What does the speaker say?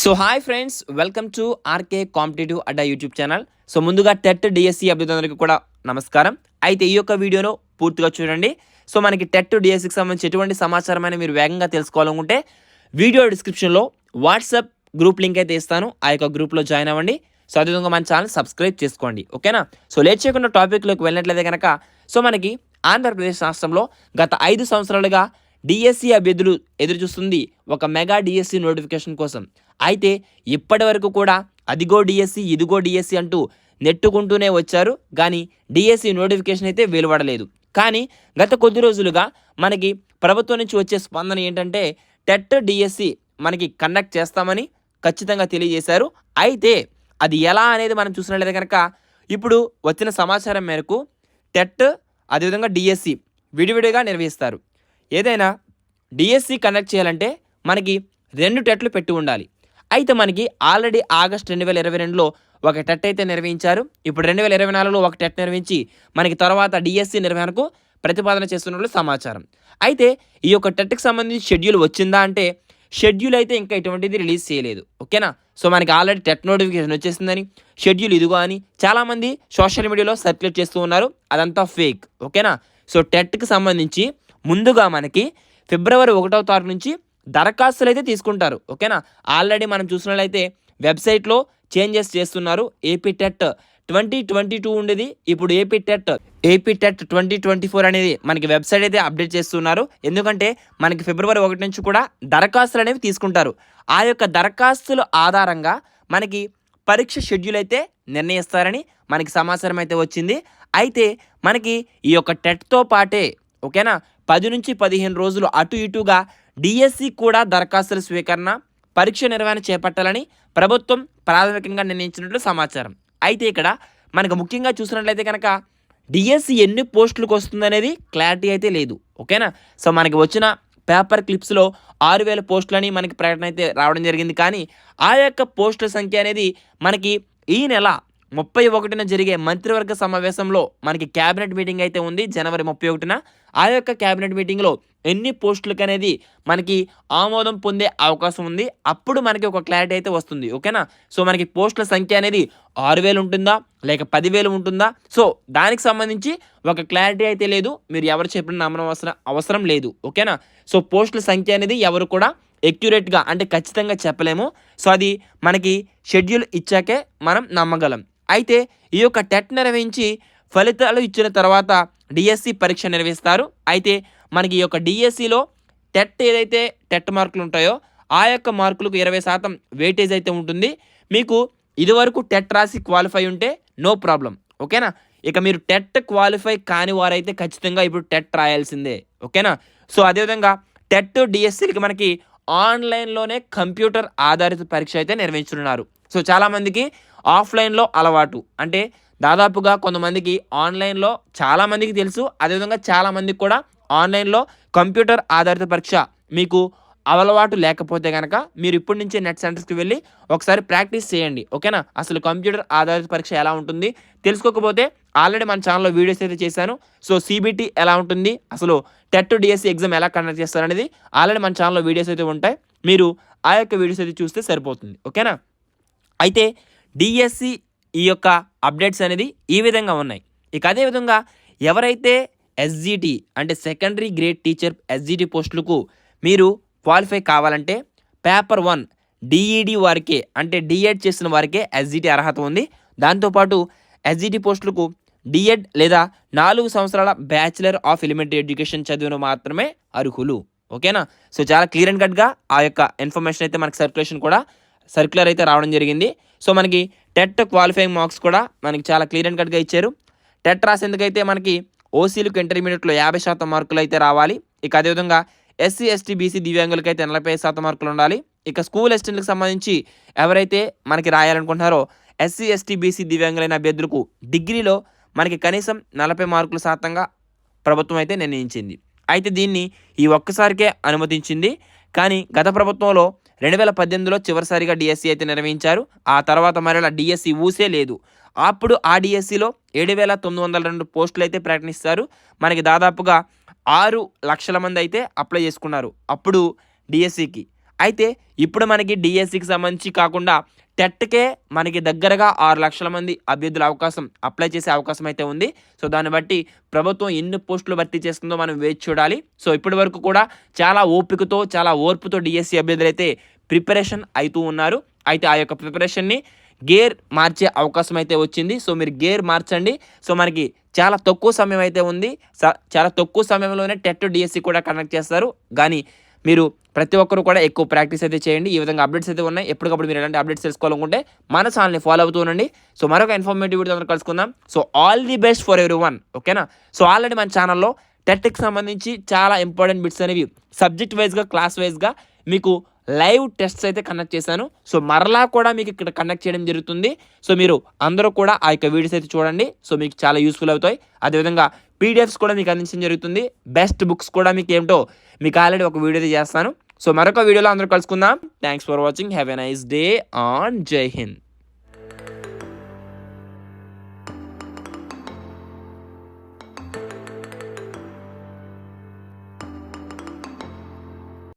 So hi friends, welcome to RK competitive Adda YouTube channel. So ముందుగా TET DSC అభ్యర్థులందరికీ కూడా నమస్కారం. అయితే ఈ యొక్క వీడియోను పూర్తిగా చూడండి. సో మనకి టెట్ డిఎస్సికి సంబంధించి ఎటువంటి సమాచారం అయినా మీరు వేగంగా తెలుసుకోవాలనుకుంటే వీడియో డిస్క్రిప్షన్లో వాట్సాప్ గ్రూప్ లింక్ అయితే ఇస్తాను. ఆ యొక్క గ్రూప్లో జాయిన్ అవ్వండి. సో అదేవిధంగా మన ఛానల్ సబ్స్క్రైబ్ చేసుకోండి, ఓకేనా. సో లేట్ చేయకుండా టాపిక్లోకి వెళ్ళినట్లయితే కనుక సో మనకి ఆంధ్రప్రదేశ్ రాష్ట్రంలో గత 5 సంవత్సరాలుగా డిఎస్సి అభ్యర్థులు ఎదురు చూస్తుంది ఒక మెగా డిఎస్సి నోటిఫికేషన్ కోసం. అయితే ఇప్పటి వరకు కూడా అదిగో డిఎస్సి ఇదిగో డిఎస్సి అంటూ నెట్టుకుంటూనే వచ్చారు, కానీ డిఎస్సి నోటిఫికేషన్ అయితే వెలువడలేదు. కానీ గత కొద్ది రోజులుగా మనకి ప్రభుత్వం నుంచి వచ్చే స్పందన ఏంటంటే టెట్ డిఎస్సి మనకి కండక్ట్ చేస్తామని ఖచ్చితంగా తెలియజేశారు. అయితే అది ఎలా అనేది మనం చూసినట్లయితే కనుక ఇప్పుడు వచ్చిన సమాచారం మేరకు టెట్ అదేవిధంగా డిఎస్సి విడివిడిగా నిర్వహిస్తారు. ఏదైనా డిఎస్సి కండక్ట్ చేయాలంటే మనకి 2 టెట్లు పెట్టి ఉండాలి. అయితే మనకి ఆల్రెడీ ఆగస్ట్ 2022లో ఒక టెట్ అయితే నిర్వహించారు. ఇప్పుడు 2024లో ఒక టెట్ నిర్వహించి మనకి తర్వాత డిఎస్సి నిర్వహణకు ప్రతిపాదన చేస్తున్నట్లు సమాచారం. అయితే ఈ యొక్క టెట్కి సంబంధించి షెడ్యూల్ వచ్చిందా అంటే షెడ్యూల్ అయితే ఇంకా ఎటువంటిది రిలీజ్ చేయలేదు, ఓకేనా. సో మనకి ఆల్రెడీ టెట్ నోటిఫికేషన్ వచ్చేసిందని షెడ్యూల్ ఇదిగో అని చాలామంది సోషల్ మీడియాలో సర్క్యులేట్ చేస్తూ ఉన్నారు. అదంతా ఫేక్, ఓకేనా. సో టెట్కి సంబంధించి ముందుగా మనకి ఫిబ్రవరి 1వ తారీఖు నుంచి దరఖాస్తులు అయితే తీసుకుంటారు, ఓకేనా. ఆల్రెడీ మనం చూసినట్లయితే వెబ్సైట్లో చేంజెస్ చేస్తున్నారు. ఏపీ టెట్ 2022 ఉండేది, ఇప్పుడు ఏపీ టెట్ 2024 అనేది మనకి వెబ్సైట్ అయితే అప్డేట్ చేస్తున్నారు. ఎందుకంటే మనకి ఫిబ్రవరి 1 నుంచి కూడా దరఖాస్తులు అనేవి తీసుకుంటారు. ఆ యొక్క దరఖాస్తుల ఆధారంగా మనకి పరీక్ష షెడ్యూల్ అయితే నిర్ణయిస్తారని మనకి సమాచారం అయితే వచ్చింది. అయితే మనకి ఈ యొక్క టెట్తో పాటే ఓకేనా 10 నుంచి 15 రోజులు అటు ఇటుగా డిఎస్సి కూడా దరఖాస్తుల స్వీకరణ పరీక్ష నిర్వహణ చేపట్టాలని ప్రభుత్వం ప్రాథమికంగా నిర్ణయించినట్లు సమాచారం. అయితే ఇక్కడ మనకు ముఖ్యంగా చూసినట్లయితే కనుక డిఎస్సి ఎన్ని పోస్టులకు వస్తుందనేది క్లారిటీ అయితే లేదు, ఓకేనా. సో మనకి వచ్చిన పేపర్ క్లిప్స్లో 6000 పోస్టులని మనకి ప్రకటన అయితే రావడం జరిగింది. కానీ ఆ యొక్క పోస్టుల సంఖ్య అనేది మనకి ఈ నెల 31న జరిగే మంత్రివర్గ సమావేశంలో మనకి క్యాబినెట్ మీటింగ్ అయితే ఉంది జనవరి 31న. ఆ యొక్క క్యాబినెట్ మీటింగ్లో ఎన్ని పోస్టులకు అనేది మనకి ఆమోదం పొందే అవకాశం ఉంది. అప్పుడు మనకి ఒక క్లారిటీ అయితే వస్తుంది, ఓకేనా. సో మనకి పోస్టుల సంఖ్య అనేది 6000 ఉంటుందా లేక 10,000 ఉంటుందా, సో దానికి సంబంధించి ఒక క్లారిటీ అయితే లేదు. మీరు ఎవరు చెప్పిన నమ్మడం అవసరం లేదు, ఓకేనా. సో పోస్టుల సంఖ్య అనేది ఎవరు కూడా ఎక్యురేట్గా అంటే ఖచ్చితంగా చెప్పలేము. సో అది మనకి షెడ్యూల్ ఇచ్చాకే మనం నమ్మగలం. అయితే ఈ యొక్క టెట్ నిర్వహించి ఫలితాలు ఇచ్చిన తర్వాత డిఎస్సి పరీక్ష నిర్వహిస్తారు. అయితే మనకి ఈ యొక్క డిఎస్సిలో టెట్ ఏదైతే టెట్ మార్కులు ఉంటాయో ఆ యొక్క మార్కులకు 20% వెయిటేజ్ అయితే ఉంటుంది. మీకు ఇదివరకు టెట్ రాసి క్వాలిఫై ఉంటే నో ప్రాబ్లం, ఓకేనా. ఇక మీరు టెట్ క్వాలిఫై కాని వారైతే ఖచ్చితంగా ఇప్పుడు టెట్ రాయాల్సిందే, ఓకేనా. సో అదేవిధంగా టెట్ డిఎస్సిలకి మనకి ఆన్లైన్లోనే కంప్యూటర్ ఆధారిత పరీక్ష అయితే నిర్వహించుతున్నారు. సో చాలామందికి ఆఫ్లైన్లో అలవాటు, అంటే దాదాపుగా కొంతమందికి ఆన్లైన్లో చాలామందికి తెలుసు. అదేవిధంగా చాలామందికి కూడా ఆన్లైన్లో కంప్యూటర్ ఆధారిత పరీక్ష మీకు అలవాటు లేకపోతే కనుక మీరు ఇప్పటి నుంచే నెట్ సెంటర్స్కి వెళ్ళి ఒకసారి ప్రాక్టీస్ చేయండి, ఓకేనా. అసలు కంప్యూటర్ ఆధారిత పరీక్ష ఎలా ఉంటుంది తెలుసుకోకపోతే ఆల్రెడీ మన ఛానల్లో వీడియోస్ అయితే చేశాను. సో సిబిటి ఎలా ఉంటుంది, అసలు టెట్ డిఎస్సి ఎగ్జామ్ ఎలా కండక్ట్ చేస్తారు అనేది ఆల్రెడీ మన ఛానల్లో వీడియోస్ అయితే ఉంటాయి. మీరు ఆ యొక్క వీడియోస్ అయితే చూస్తే సరిపోతుంది, ఓకేనా. అయితే డిఎస్సి ఈ యొక్క అప్డేట్స్ అనేది ఈ విధంగా ఉన్నాయి. ఇక అదేవిధంగా ఎవరైతే ఎస్జిటి అంటే సెకండరీ గ్రేడ్ టీచర్ ఎస్జిటి పోస్టులకు మీరు క్వాలిఫై కావాలంటే పేపర్ 1 డిఈడి వారికే అంటే డిఎడ్ చేసిన వారికే ఎస్జిటి అర్హత ఉంది. దాంతోపాటు ఎస్జిటి పోస్టులకు డిఎడ్ లేదా 4 సంవత్సరాల బ్యాచిలర్ ఆఫ్ ఎలిమెంటరీ ఎడ్యుకేషన్ చదివిన మాత్రమే అర్హులు, ఓకేనా. సో చాలా క్లియర్ అండ్ కట్గా ఆ యొక్క ఇన్ఫర్మేషన్ అయితే మనకి సర్క్యులర్ అయితే రావడం జరిగింది. సో మనకి టెట్ క్వాలిఫైయింగ్ మార్క్స్ కూడా మనకి చాలా క్లియర్ అండ్ కట్గా ఇచ్చారు. టెట్ రాసేందుకైతే మనకి ఓసీలకు ఇంటర్మీడియట్లో 50% మార్కులు అయితే రావాలి. ఇక అదేవిధంగా ఎస్సీ ఎస్టీ బీసీ దివ్యాంగులకి అయితే 45% మార్కులు ఉండాలి. ఇక స్కూల్ అసిస్టెంట్లకు సంబంధించి ఎవరైతే మనకి రాయాలనుకుంటున్నారో ఎస్సీ ఎస్టీ బీసీ దివ్యాంగులైన అభ్యర్థులకు డిగ్రీలో మనకి కనీసం 40 మార్కుల శాతంగా ప్రభుత్వం అయితే నిర్ణయించింది. అయితే దీన్ని ఈ ఒక్కసారికే అనుమతించింది. కానీ గత ప్రభుత్వంలో 2018లో చివరిసారిగా డిఎస్సి అయితే నిర్వహించారు. ఆ తర్వాత మరలా డిఎస్సి ఊసే లేదు. అప్పుడు ఆ డిఎస్సిలో 7,902 పోస్టులు అయితే ప్రకటిస్తారు. మనకి దాదాపుగా 6 లక్షల మంది అయితే అప్లై చేసుకున్నారు అప్పుడు డిఎస్సికి. అయితే ఇప్పుడు మనకి డిఎస్సికి సంబంధించి కాకుండా టెట్కే మనకి దగ్గరగా 6 లక్షల మంది అభ్యర్థుల అవకాశం అప్లై చేసే అవకాశం అయితే ఉంది. సో దాన్ని బట్టి ప్రభుత్వం ఎన్ని పోస్టులు భర్తీ చేస్తుందో మనం వేచి చూడాలి. సో ఇప్పటి వరకు కూడా చాలా ఓపికతో చాలా ఓర్పుతో డిఎస్సి అభ్యర్థులు అయితే ప్రిపరేషన్ అవుతూ ఉన్నారు. అయితే ఆ యొక్క ప్రిపరేషన్ని గేర్ మార్చే అవకాశం అయితే వచ్చింది. సో మీరు గేర్ మార్చండి. సో మనకి చాలా తక్కువ సమయం అయితే ఉంది. చాలా తక్కువ సమయంలోనే టెట్ డిఎస్సి కూడా కండక్ట్ చేస్తారు. కానీ మీరు ప్రతి ఒక్కరు కూడా ఎక్కువ ప్రాక్టీస్ అయితే చేయండి. ఈ విధంగా అప్డేట్స్ అయితే ఉన్నాయి. ఎప్పటికప్పుడు మీరు ఎలాంటి అప్డేట్స్ తెలుసుకోవాలనుకుంటే మన ఛానల్ని ఫాలో అవుతూ ఉండండి. సో మరొక ఇన్ఫర్మేటివ్ వీడియో అందరూ కలుసుకుందాం. So all the best for everyone. ఓకేనా? సో ఆల్రెడీ మన ఛానల్లో టెట్కి సంబంధించి చాలా ఇంపార్టెంట్ బిట్స్ అనేవి సబ్జెక్ట్ వైజ్గా క్లాస్ వైజ్గా మీకు లైవ్ టెస్ట్స్ అయితే కండక్ట్ చేశాను. సో మరలా కూడా మీకు ఇక్కడ కండక్ట్ చేయడం జరుగుతుంది. సో మీరు అందరూ కూడా ఆ యొక్క వీడియోస్ అయితే చూడండి. సో మీకు చాలా యూస్ఫుల్ అవుతాయి. అదేవిధంగా పీడిఎఫ్స్ కూడా మీకు అందించడం జరుగుతుంది. బెస్ట్ బుక్స్ కూడా మీకు ఏమిటో మీకు ఆల్రెడీ ఒక వీడియో అయితే చేస్తాను. సో మరొక వీడియోలో అందరూ కలుసుకుందాం. Thanks for watching. Have a nice day on జై హింద్.